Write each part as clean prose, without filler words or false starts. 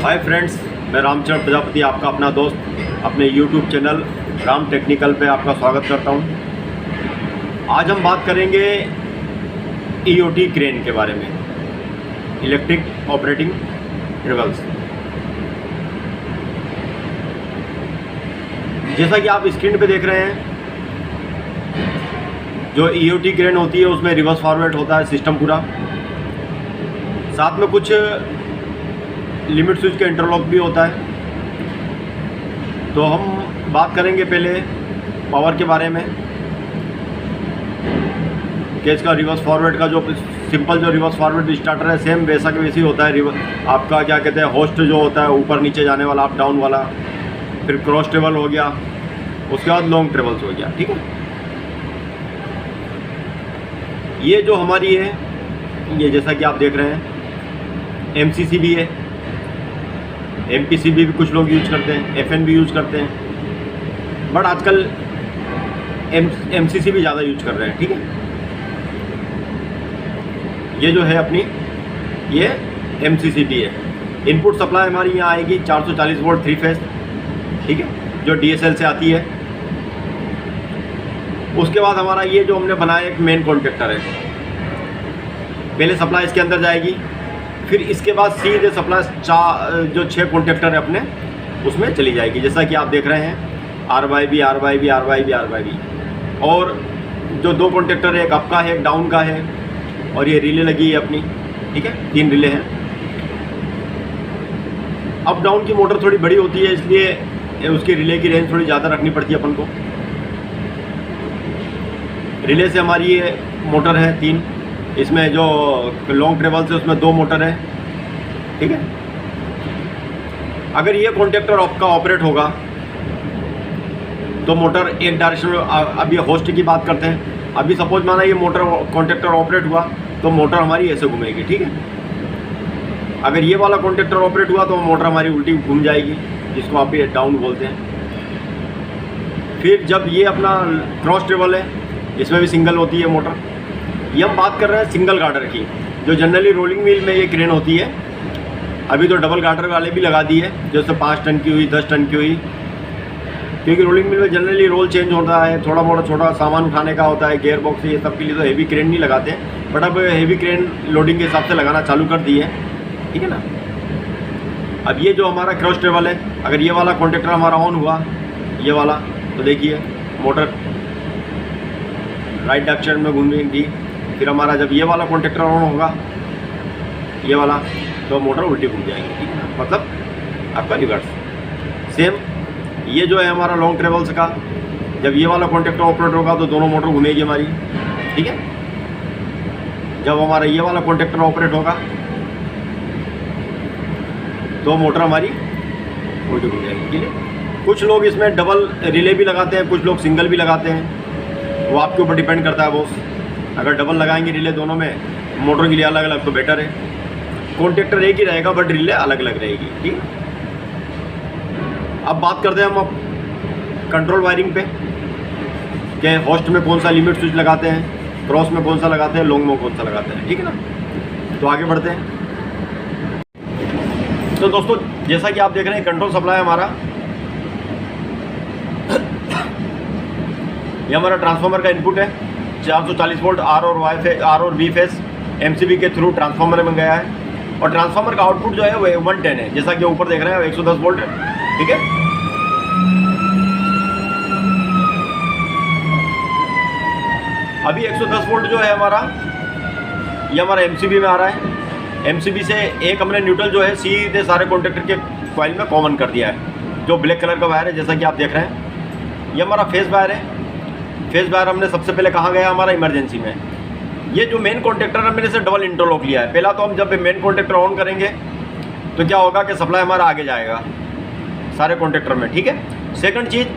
Hi friends, मैं रामचरण प्रजापति आपका अपना दोस्त अपने यूट्यूब चैनल राम टेक्निकल पे आपका स्वागत करता हूं। आज हम बात करेंगे ईओटी क्रेन के बारे में, इलेक्ट्रिक ऑपरेटिंग रिवल्स। जैसा कि आप स्क्रीन पे देख रहे हैं, जो ईओटी क्रेन होती है उसमें रिवर्स फॉरवर्ड होता है सिस्टम पूरा, साथ में कुछ लिमिट स्विच का इंटरलॉक भी होता है। तो हम बात करेंगे पहले पावर के बारे में कि इसका रिवर्स फॉरवर्ड का जो सिंपल जो रिवर्स फॉरवर्ड स्टार्टर है सेम वैसा के वैसे ही होता है। आपका क्या कहते हैं, होस्ट जो होता है ऊपर नीचे जाने वाला, अप डाउन वाला, फिर क्रॉस ट्रेवल हो गया, उसके बाद लॉन्ग ट्रेवल्स हो गया। ठीक है, ये जो हमारी है, ये जैसा कि आप देख रहे हैं एमसीसी भी है, एमपीसीबी भी कुछ लोग यूज करते हैं, एफएन भी यूज करते हैं, बट आजकल एमसीसी भी ज़्यादा यूज कर रहे हैं। ठीक है, ये जो है अपनी ये एमसीसी भी है। इनपुट सप्लाई हमारी यहाँ आएगी 440 वोल्ट 3 फेज, ठीक है, जो डीएसएल से आती है। उसके बाद हमारा ये जो हमने बनाया एक मेन कॉन्टेक्टर है, पहले सप्लाई इसके अंदर जाएगी, फिर इसके बाद सीधे सप्लाई जो 6 कॉन्टेक्टर है अपने उसमें चली जाएगी। जैसा कि आप देख रहे हैं RYB RYB RYB RYB, और जो 2 कॉन्टेक्टर है, एक अप का है एक डाउन का है, और ये रिले लगी है अपनी। ठीक है, 3 रिले हैं। अप डाउन की मोटर थोड़ी बड़ी होती है, इसलिए उसकी रिले की रेंज थोड़ी ज़्यादा रखनी पड़ती है अपन को। रिले से हमारी ये मोटर है 3, इसमें जो लॉन्ग ट्रेवल से उसमें 2 मोटर है। ठीक है, अगर ये कॉन्टेक्टर आपका ऑपरेट होगा तो मोटर एक डायरेक्शन में, अब ये होस्ट की बात करते हैं। अभी सपोज माना ये मोटर कॉन्टेक्टर ऑपरेट हुआ तो मोटर हमारी ऐसे घूमेगी। ठीक है, अगर ये वाला कॉन्टेक्टर ऑपरेट हुआ तो मोटर हमारी उल्टी घूम जाएगी, जिसको आप ये डाउन बोलते हैं। फिर जब ये अपना क्रॉस ट्रेवल है, इसमें भी सिंगल होती है मोटर। ये हम बात कर रहे हैं सिंगल गार्डर की, जो जनरली रोलिंग मिल में ये क्रेन होती है। अभी तो डबल गार्डर वाले भी लगा दिए, जैसे 5 टन की हुई, 10 टन की हुई, क्योंकि रोलिंग मिल में जनरली रोल चेंज होता है, थोड़ा मोटा छोटा सामान उठाने का होता है, गियर बॉक्स, ये सब के लिए तो हेवी क्रेन नहीं लगाते हैं, बट अब हेवी क्रेन लोडिंग के हिसाब से लगाना चालू कर दी है। ठीक है ना। अब ये जो हमारा क्रॉस ट्रेवल है, अगर ये वाला कॉन्टेक्टर हमारा ऑन हुआ, ये वाला, तो देखिए मोटर राइट डायरेक्शन में घूमेगी। फिर हमारा जब ये वाला कॉन्टेक्टर ऑन होगा, ये वाला, तो मोटर उल्टी घूम जाएगी। ठीक है ना, मतलब आपका रिवर्स। सेम ये जो है हमारा लॉन्ग ट्रेवल्स का, जब ये वाला कॉन्टेक्टर ऑपरेट होगा तो दोनों मोटर घूमेगी हमारी। ठीक है, जब हमारा ये वाला कॉन्टेक्टर ऑपरेट होगा तो मोटर हमारी उल्टी घूम जाएगी। ठीक है, कुछ लोग इसमें डबल रिले भी लगाते हैं, कुछ लोग सिंगल भी लगाते हैं, वो आपके ऊपर डिपेंड करता है बॉस। अगर डबल लगाएंगे रिले दोनों में, मोटर के लिए अलग अलग, तो बेटर है। कॉन्टेक्टर एक ही रहेगा बट रिले अलग अलग रहेगी। ठीक, अब बात करते हैं हम कंट्रोल वायरिंग पे, कि होस्ट में कौन सा लिमिट स्विच लगाते हैं, क्रॉस में कौन सा लगाते हैं, लॉन्ग में कौन सा लगाते हैं। ठीक है ना, तो आगे बढ़ते हैं। तो दोस्तों, जैसा कि आप देख रहे हैं कंट्रोल सप्लाई हमारा, ये हमारा ट्रांसफार्मर का इनपुट है 440 वोल्ट आर और बी फेस एमसीबी के थ्रू ट्रांसफार्मर में गया है, और ट्रांसफार्मर का आउटपुट जो है वो 110 है, जैसा कि ऊपर देख रहे हैं 110 वोल्ट है। ठीक है, अभी 110 वोल्ट जो है हमारा, ये हमारा एमसीबी में आ रहा है। एमसीबी से एक हमने न्यूट्रल जो है सीधे सारे कॉन्टेक्टर के कॉइल में कॉमन कर दिया है, जो ब्लैक कलर का वायर है, जैसा कि आप देख रहे हैं। ये हमारा फेस वायर है। फेस वायर हमने सबसे पहले कहाँ गया, हमारा इमरजेंसी में। ये जो मेन कॉन्टेक्टर है, मैंने से डबल इंटरलॉक लिया है। पहला तो हम जब मेन कॉन्टेक्टर ऑन करेंगे तो क्या होगा कि सप्लाई हमारा आगे जाएगा सारे कॉन्टेक्टर में। ठीक है, सेकंड चीज़,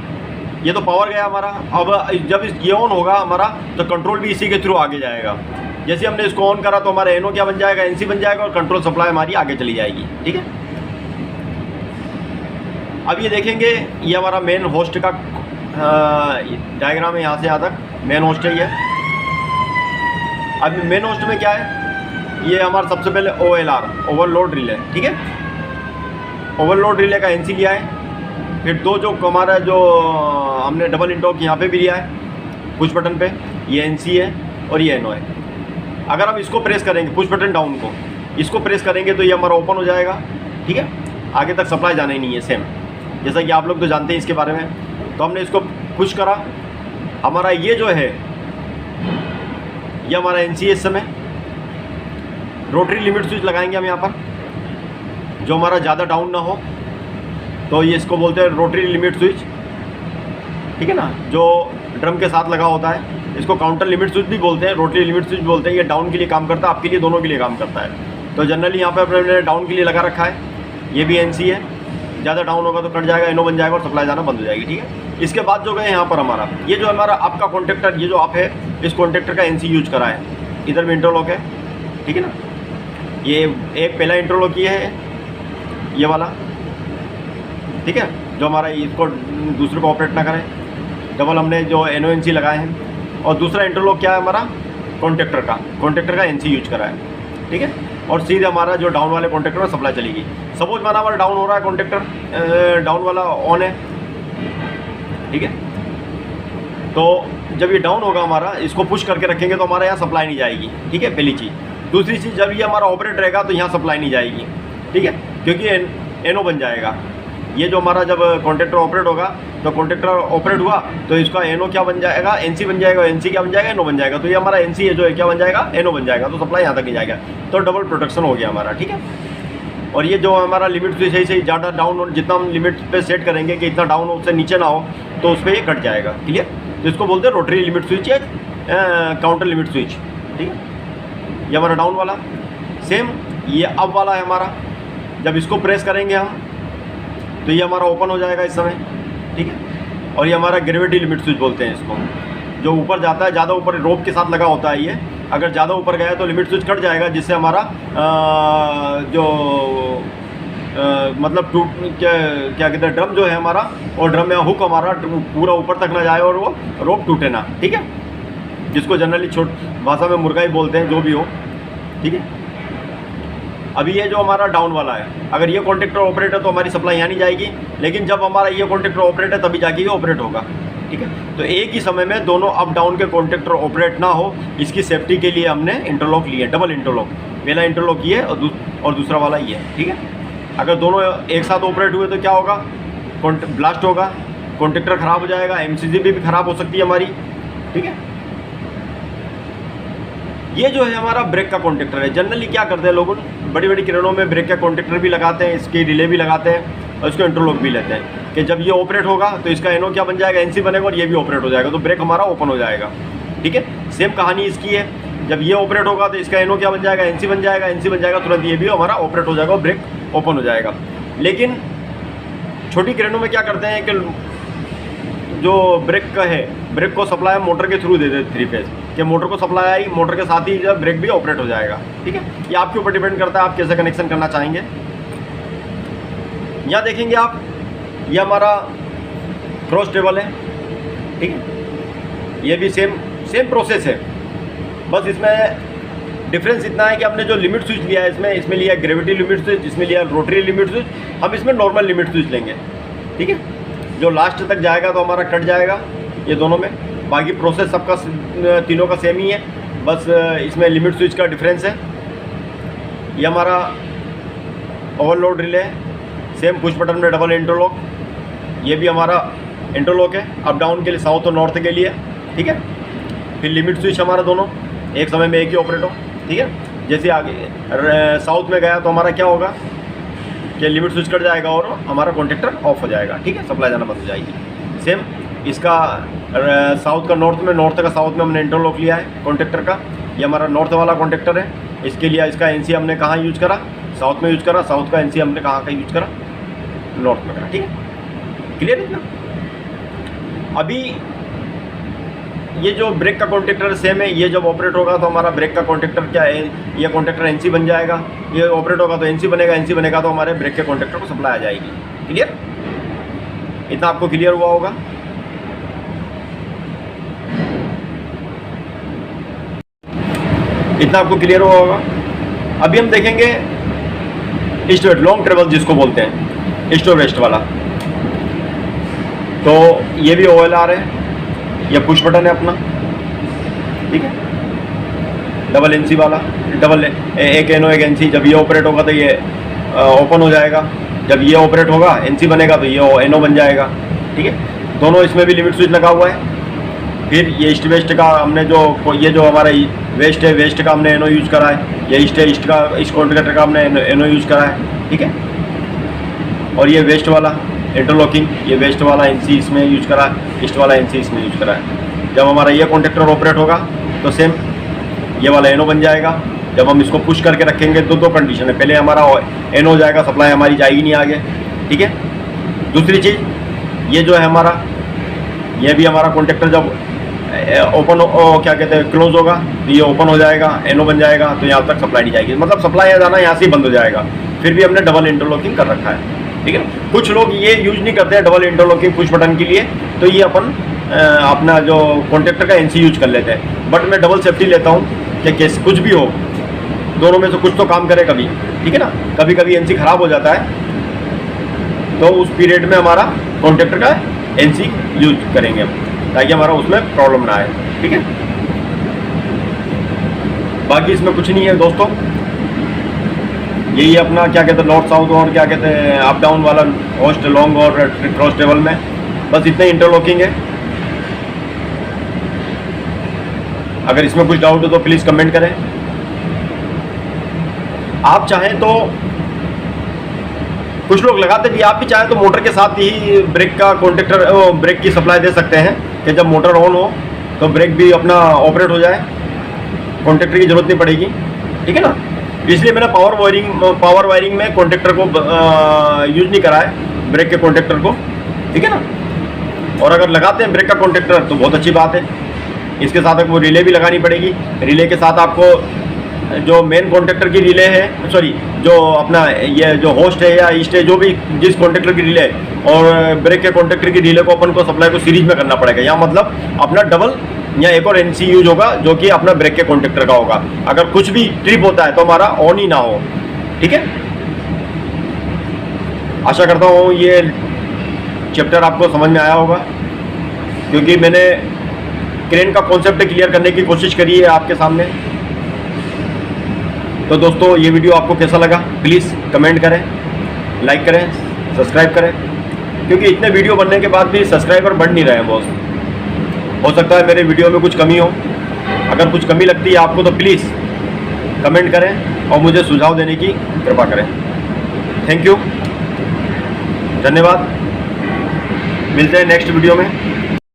ये तो पावर गया हमारा। अब जब ये ऑन होगा हमारा, तो कंट्रोल भी इसी के थ्रू आगे जाएगा। जैसे हमने इसको ऑन करा तो हमारा एनओ क्या बन जाएगा, एनसी बन जाएगा, और कंट्रोल सप्लाई हमारी आगे चली जाएगी। ठीक है, अब ये देखेंगे, ये हमारा मेन होस्ट का डायग्राम है, यहाँ से यहाँ तक मेन होस्ट है ये। अब मेन होस्ट में क्या है, ये हमारा सबसे पहले OLR ओवरलोड रिले। ठीक है, ओवरलोड रिले का एनसी लिया है, फिर दो जो हमारा जो हमने डबल इंटरलॉक यहाँ पे भी लिया है पुश बटन पे, ये एनसी है और ये एनओ है। अगर हम इसको प्रेस करेंगे पुश बटन डाउन को, इसको प्रेस करेंगे तो ये हमारा ओपन हो जाएगा, ठीक है, आगे तक सप्लाई जाना ही नहीं है। सेम जैसा कि आप लोग तो जानते हैं इसके बारे में। तो हमने इसको पुश करा, हमारा ये जो है ये हमारा एनसी है। इस समय रोटरी लिमिट स्विच लगाएंगे हम यहाँ पर, जो हमारा ज़्यादा डाउन ना हो, तो ये इसको बोलते हैं रोटरी लिमिट स्विच, ठीक है ना, जो ड्रम के साथ लगा होता है। इसको काउंटर लिमिट स्विच भी बोलते हैं, रोटरी लिमिट स्विच बोलते हैं। ये डाउन के लिए काम करता है, आपके लिए दोनों के लिए काम करता है। तो जनरली यहाँ पर मैंने डाउन के लिए लगा रखा है। ये भी एनसी है, ज़्यादा डाउन होगा तो कट जाएगा, एनो बन जाएगा और सप्लाई जाना बंद हो जाएगी, ठीक है। इसके बाद जो गए यहाँ पर हमारा ये जो हमारा आपका कॉन्टेक्टर, ये जो आप है इस कॉन्टेक्टर का एनसी यूज करा है। इधर भी इंटरलॉक है, ठीक है ना। ये एक पहला इंटरलॉक ये है, ये वाला, ठीक है, जो हमारा इसको दूसरे को ऑपरेट ना करें। डबल हमने जो एनओ एनसी लगाए हैं। और दूसरा इंटरलॉक क्या है हमारा, कॉन्टेक्टर का एनसी यूज करा है, ठीक है। और सीधे हमारा जो डाउन वाले कॉन्टेक्टर में सप्लाई चलेगी। सपोज माना हमारा डाउन हो रहा है, कॉन्टेक्टर डाउन वाला ऑन है, ठीक है। तो जब ये डाउन होगा हमारा, इसको पुश करके रखेंगे तो हमारे यहाँ सप्लाई नहीं जाएगी, ठीक है, पहली चीज़। दूसरी चीज़, जब ये हमारा ऑपरेट रहेगा तो यहाँ सप्लाई नहीं जाएगी, ठीक है, क्योंकि एनो बन जाएगा। ये जो हमारा जब कॉन्टेक्टर ऑपरेट होगा, तो कॉन्टेक्टर ऑपरेट हुआ तो इसका एनो क्या बन जाएगा, एनसी बन जाएगा, एनसी क्या बन जाएगा, एनो बन जाएगा। तो ये हमारा एनसी है जो है क्या बन जाएगा, एनो बन जाएगा, तो सप्लाई यहाँ तक नहीं जाएगा। तो डबल प्रोटेक्शन हो गया हमारा, ठीक है। और ये जो हमारा लिमिट स्विच है, सही ज़्यादा डाउन, जितना हम लिमिट पे सेट करेंगे कि इतना डाउन उससे नीचे ना हो, तो उस पर ये कट जाएगा, क्लियर। तो इसको बोलते हैं रोटरी लिमिट स्विच या काउंटर लिमिट स्विच, ठीक है। ये हमारा डाउन वाला। सेम ये अप वाला है हमारा, जब इसको प्रेस करेंगे हम तो ये हमारा ओपन हो जाएगा इस समय, ठीक है। और ये हमारा ग्रेविटी लिमिट स्विच बोलते हैं इसको, जो ऊपर जाता है, ज़्यादा ऊपर रोप के साथ लगा होता है ये। अगर ज़्यादा ऊपर गया तो लिमिट स्विच कट जाएगा, जिससे हमारा मतलब क्या कहते हैं, ड्रम जो है हमारा, और ड्रम में हुक हमारा पूरा ऊपर तक ना जाए और वो रोप टूटे ना, ठीक है। जिसको जनरली छोट भाषा में मुर्गा ही बोलते हैं, जो भी हो, ठीक है। अभी ये जो हमारा डाउन वाला है, अगर ये कॉन्टेक्टर ऑपरेट है तो हमारी सप्लाई यहाँ नहीं जाएगी, लेकिन जब हमारा ये कॉन्टेक्टर ऑपरेट है तभी जाके ये ऑपरेट होगा, ठीक है। तो एक ही समय में दोनों अप डाउन के कॉन्टेक्टर ऑपरेट ना हो, इसकी सेफ्टी के लिए हमने इंटरलॉक लिए, डबल इंटरलॉक। पहला इंटरलॉक ये और दूसरा वाला ये, ठीक है। अगर दोनों एक साथ ऑपरेट हुए तो क्या होगा, ब्लास्ट होगा, कॉन्टेक्टर ख़राब हो जाएगा, एमसीजी भी ख़राब हो सकती है हमारी, ठीक है। ये जो है हमारा ब्रेक का कॉन्टेक्टर है। जनरली क्या करते हैं लोग, बड़ी बड़ी क्रेनों में ब्रेक का कॉन्टेक्टर भी लगाते हैं, इसकी रिले भी लगाते हैं और इसको इंटरलॉक भी लेते हैं कि जब ये ऑपरेट होगा तो इसका एनो क्या बन जाएगा, एनसी बनेगा, और ये भी ऑपरेट हो जाएगा, तो ब्रेक हमारा ओपन हो जाएगा, ठीक है। सेम कहानी इसकी है, जब ये ऑपरेट होगा तो इसका एनो क्या बन जाएगा, एनसी बन जाएगा, एनसी बन जाएगा, तुरंत ये भी हमारा ऑपरेट हो जाएगा और ब्रेक ओपन हो जाएगा। लेकिन छोटी क्रेनों में क्या करते हैं कि जो ब्रेक का है, ब्रेक को सप्लाई मोटर के थ्रू दे देते 3 फेज, कि मोटर को सप्लाई आई, मोटर के साथ ही जब ब्रेक भी ऑपरेट हो जाएगा, ठीक है। ये आपके ऊपर डिपेंड करता है आप कैसे कनेक्शन करना चाहेंगे। यहाँ देखेंगे आप, ये हमारा क्रॉस टेबल है, ठीक है। ये भी सेम प्रोसेस है, बस इसमें डिफरेंस इतना है कि हमने जो लिमिट स्विच लिया है, इसमें लिया ग्रेविटी लिमिट स्विच, इसमें लिया रोटरी लिमिट स्विच, हम इसमें नॉर्मल लिमिट स्विच लेंगे, ठीक है। जो लास्ट तक जाएगा तो हमारा कट जाएगा ये दोनों में। बाकी प्रोसेस सबका तीनों का सेम ही है, बस इसमें लिमिट स्विच का डिफरेंस है। ये हमारा overload relay, same push button में डबल इंटरलॉक, ये भी हमारा इंटरलॉक है अप डाउन के लिए, साउथ और नॉर्थ के लिए, ठीक है। फिर लिमिट स्विच हमारा दोनों एक समय में एक ही ऑपरेट हो, ठीक है। जैसे आगे साउथ में गया तो हमारा क्या होगा कि लिमिट स्विच कट जाएगा और हमारा कॉन्टेक्टर ऑफ हो जाएगा, ठीक है, सप्लाई जाना बंद हो जाएगी। सेम इसका साउथ का नॉर्थ में, नॉर्थ का साउथ में हमने इंटरलॉक लिया है कॉन्टेक्टर का। ये हमारा नॉर्थ वाला कॉन्टेक्टर है, इसके लिए इसका एनसी हमने कहाँ यूज करा, साउथ में यूज करा, साउथ का एनसी हमने कहाँ का यूज करा, नॉर्थ में करा, ठीक है। क्लियर है ना। अभी ये जो ब्रेक का कॉन्टेक्टर सेम है, ये जब ऑपरेट होगा तो हमारा ब्रेक का कॉन्टेक्टर क्या है, ये कॉन्टेक्टर एनसी बन जाएगा, ये ऑपरेट होगा तो एनसी बनेगा, एनसी बनेगा तो हमारे ब्रेक के कॉन्टेक्टर को सप्लाई आ जाएगी। क्लियर, इतना आपको क्लियर हुआ होगा। इतना आपको क्लियर हुआ होगा। अभी हम देखेंगे ईस्ट वेस्ट लॉन्ग ट्रेवल जिसको बोलते हैं। ईस्ट और वेस्ट वाला। तो ये भी OLR है, ये पुश बटन है अपना, ठीक है, डबल NC वाला, डबल एक NO एक NC। जब ये ऑपरेट होगा तो ये ओपन हो जाएगा, जब ये ऑपरेट होगा NC बनेगा तो ये NO बन जाएगा, ठीक है। दोनों इसमें भी लिमिट स्विच लगा हुआ है। फिर ये ईस्ट वेस्ट का हमने ये जो हमारा वेस्ट है, वेस्ट का हमने NO यूज़ करा है। ये ईस्ट है, ईस्ट का इस कॉन्टिनेंटर का हमने NO यूज़ करा है, ठीक है। और ये वेस्ट वाला इंटरलॉकिंग, ये वेस्ट वाला NC इसमें यूज़ करा है, ईस्ट वाला NC इसमें यूज़ करा है। जब हमारा ये कॉन्टेक्टर ऑपरेट होगा तो सेम ये वाला NO बन जाएगा। जब हम इसको पुश करके रखेंगे तो दो कंडीशन है, पहले हमारा NO जाएगा, सप्लाई हमारी जाएगी नहीं आगे, ठीक है। दूसरी चीज़ ये जो है हमारा, ये भी हमारा कॉन्टेक्टर जब ओपन क्या कहते हैं क्लोज होगा तो ये ओपन हो जाएगा, NO बन जाएगा, तो यहाँ तक सप्लाई नहीं जाएगी, मतलब सप्लाई आ जाना यहाँ से ही बंद हो जाएगा। फिर भी हमने डबल इंटरलॉकिंग कर रखा है, ठीक है। कुछ लोग ये यूज़ नहीं करते हैं डबल इंटरलॉकिंग पुश बटन के लिए, तो ये अपन अपना जो कॉन्टेक्टर का NC यूज कर लेते हैं। बट मैं डबल सेफ्टी लेता हूँ कि केस कुछ भी हो, दोनों में से कुछ तो काम करे कभी, ठीक है ना। कभी कभी NC ख़राब हो जाता है तो उस पीरियड में हमारा कॉन्टेक्टर का NC यूज करेंगे हम, ताकि हमारा उसमें प्रॉब्लम ना आए, ठीक है। बाकी इसमें कुछ नहीं है दोस्तों, यही अपना क्या कहते हैं नॉर्थ साउथ और क्या कहते हैं अप डाउन वाला होस्ट लॉन्ग और क्रॉस टेबल में बस इतने इंटरलॉकिंग है। अगर इसमें कुछ डाउट हो तो प्लीज़ कमेंट करें। आप चाहें तो कुछ लोग लगाते भी, आप भी चाहें तो मोटर के साथ ही ब्रेक का कॉन्टेक्टर ब्रेक की सप्लाई दे सकते हैं कि जब मोटर ऑन हो तो ब्रेक भी अपना ऑपरेट हो जाए, कॉन्टेक्टर की ज़रूरत नहीं पड़ेगी, ठीक है ना। इसलिए मैंने पावर वायरिंग में कॉन्टेक्टर को यूज नहीं करा है, ब्रेक के कॉन्टेक्टर को, ठीक है ना। और अगर लगाते हैं ब्रेक का कॉन्टेक्टर तो बहुत अच्छी बात है। इसके साथ आपको रिले भी लगानी पड़ेगी, रिले के साथ आपको जो मेन कॉन्टेक्टर की रिले है, सॉरी जो अपना ये जो होस्ट है या ईस्ट है, जो भी जिस कॉन्टेक्टर की रिले है और ब्रेक के कॉन्टेक्टर की रिले को अपन को सप्लाई को सीरीज में करना पड़ेगा। या मतलब अपना डबल या एक और NC यूज होगा जो कि अपना ब्रेक के कॉन्टेक्टर का होगा। अगर कुछ भी ट्रिप होता है तो हमारा ऑन ही ना हो, ठीक है। आशा करता हूँ ये चैप्टर आपको समझ में आया होगा, क्योंकि मैंने क्रेन का कॉन्सेप्ट क्लियर करने की कोशिश करी है आपके सामने। तो दोस्तों ये वीडियो आपको कैसा लगा प्लीज़ कमेंट करें, लाइक करें, सब्सक्राइब करें, क्योंकि इतने वीडियो बनने के बाद भी सब्सक्राइबर बढ़ नहीं रहे हैं बॉस। हो सकता है मेरे वीडियो में कुछ कमी हो, अगर कुछ कमी लगती है आपको तो प्लीज़ कमेंट करें और मुझे सुझाव देने की कृपा करें। थैंक यू, धन्यवाद। मिलते हैं नेक्स्ट वीडियो में।